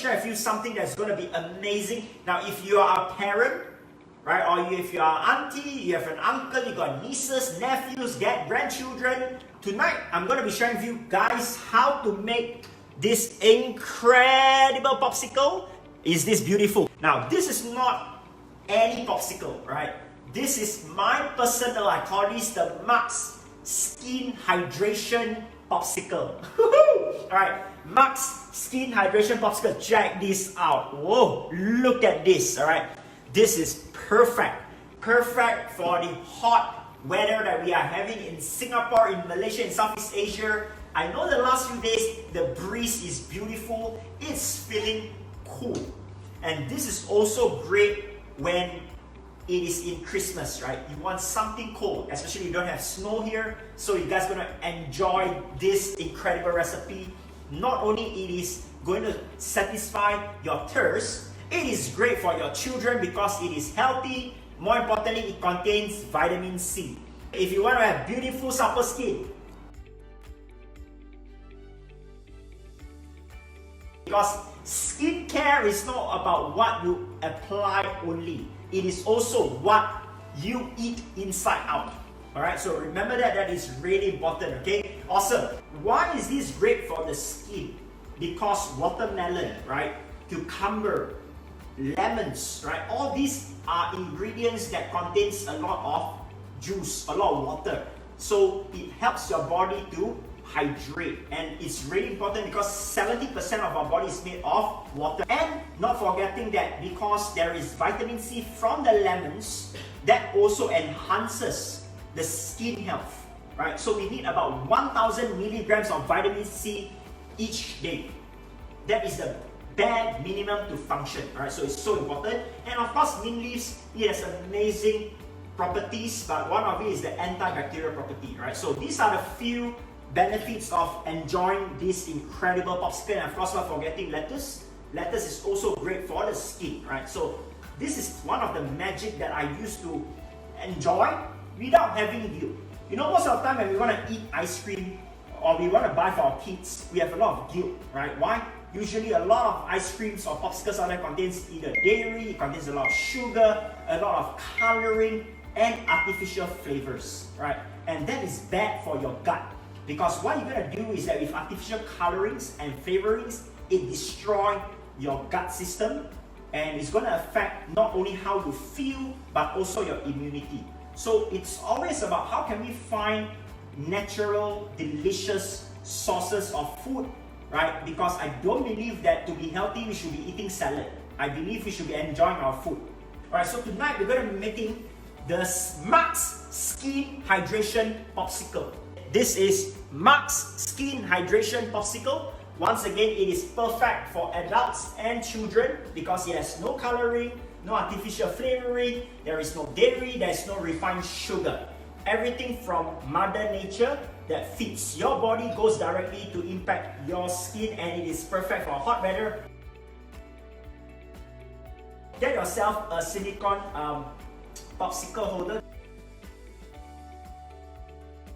share with you something that's going to be amazing. Now, if you are a parent, right, or if you are an auntie, you have an uncle, you got nieces, nephews, grandchildren, tonight I'm going to be sharing with you guys how to make this incredible popsicle. Is this beautiful? Now, this is not any popsicle, right? This is my personal, I call this the Max Skin Hydration Popsicle. Alright, Max Skin Hydration Popsicle. Check this out. Whoa, look at this. Alright, this is perfect. Perfect for the hot weather that we are having in Singapore, in Malaysia, in Southeast Asia. I know the last few days the breeze is beautiful. It's feeling cool. And this is also great when it is in Christmas, right? You want something cold, especially you don't have snow here. So you guys are gonna enjoy this incredible recipe. Not only it is going to satisfy your thirst, it is great for your children because it is healthy. More importantly, it contains vitamin C. If you want to have beautiful supple skin, because skincare is not about what you apply only. It is also what you eat inside out. Alright, so remember that is really important, okay? Awesome. Why is this great for the skin? Because watermelon, right? Cucumber, lemons, right? All these are ingredients that contains a lot of juice, a lot of water. So it helps your body to hydrate, and it's really important because 70% of our body is made of water. And not forgetting that because there is vitamin C from the lemons, that also enhances the skin health, right? So we need about 1000 milligrams of vitamin C each day. That is the bare minimum to function, right? So it's so important. And of course, mint leaves, it has amazing properties, but one of it is the antibacterial property, right? So these are the few benefits of enjoying this incredible popsicle. And of course, not forgetting lettuce. Lettuce is also great for the skin, right? So this is one of the magic that I used to enjoy without having guilt. You know, most of the time when we want to eat ice cream or we want to buy for our kids, we have a lot of guilt, right? Why? Usually a lot of ice creams or popsicles out there contains either dairy, it contains a lot of sugar, a lot of coloring, and artificial flavors, right? And that is bad for your gut. Because what you're going to do is that with artificial colorings and flavorings, it destroys your gut system, and it's going to affect not only how you feel, but also your immunity. So it's always about how can we find natural, delicious sources of food, right? Because I don't believe that to be healthy, we should be eating salad. I believe we should be enjoying our food. Alright, so tonight we're going to be making the Max Skin Hydration Popsicle. This is Max Skin Hydration Popsicle. Once again, it is perfect for adults and children because it has no coloring, no artificial flavoring, there is no dairy, there is no refined sugar. Everything from Mother Nature that fits your body goes directly to impact your skin, and it is perfect for hot weather. Get yourself a silicone popsicle holder.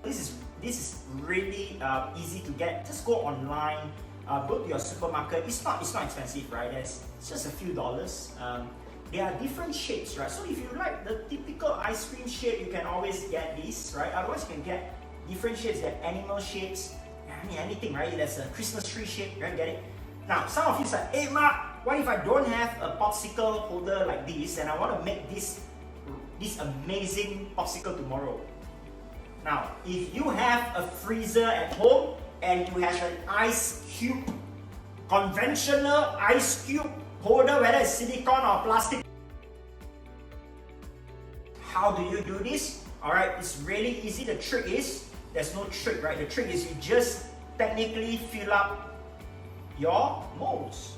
This is really easy to get. Just go online, go to your supermarket. It's not expensive, right? It's just a few dollars. There are different shapes, right? So if you like the typical ice cream shape, you can always get this, right? Otherwise, you can get different shapes, that animal shapes, anything, right? There's a Christmas tree shape, you can get it. Now, some of you say, hey Mark, what if I don't have a popsicle holder like this and I want to make this amazing popsicle tomorrow? Now, if you have a freezer at home and you have an ice cube, conventional ice cube holder, whether it's silicone or plastic, how do you do this? Alright, it's really easy. The trick is, there's no trick, right? The trick is you just technically fill up your molds.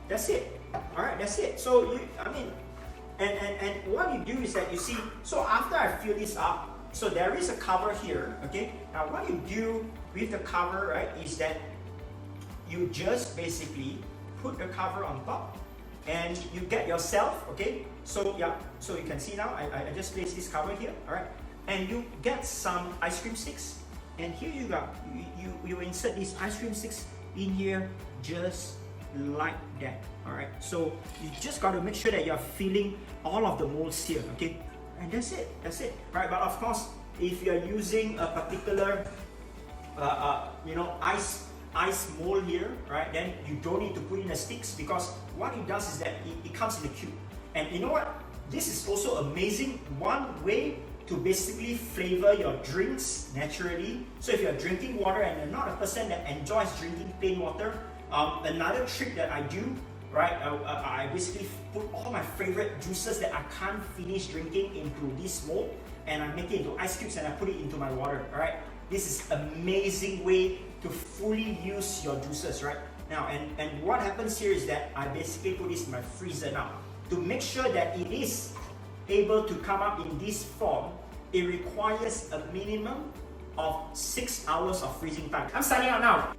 That's it. Alright, that's it. So, and what you do is that you see, so after I fill this up, so there is a cover here, okay? Now what you do with the cover, right, is that you just basically put the cover on top and you get yourself, okay? So yeah, so you can see now, I just place this cover here, alright? And you get some ice cream sticks, and here you go. You insert these ice cream sticks in here just like that. All right, so you just got to make sure that you're filling all of the molds here, okay? And that's it, right? But of course, if you're using a particular ice mold here, right, then you don't need to put in the sticks, because what it does is that it comes in a cube. And you know what? This is also amazing. One way to basically flavor your drinks naturally. So if you're drinking water and you're not a person that enjoys drinking plain water, another trick that I do, right, I basically put all my favorite juices that I can't finish drinking into this mold, and I make it into ice cubes and I put it into my water. All right, this is amazing way to fully use your juices, right? Now, and what happens here is that I basically put this in my freezer now. To make sure that it is able to come up in this form, it requires a minimum of 6 hours of freezing time. I'm signing out now.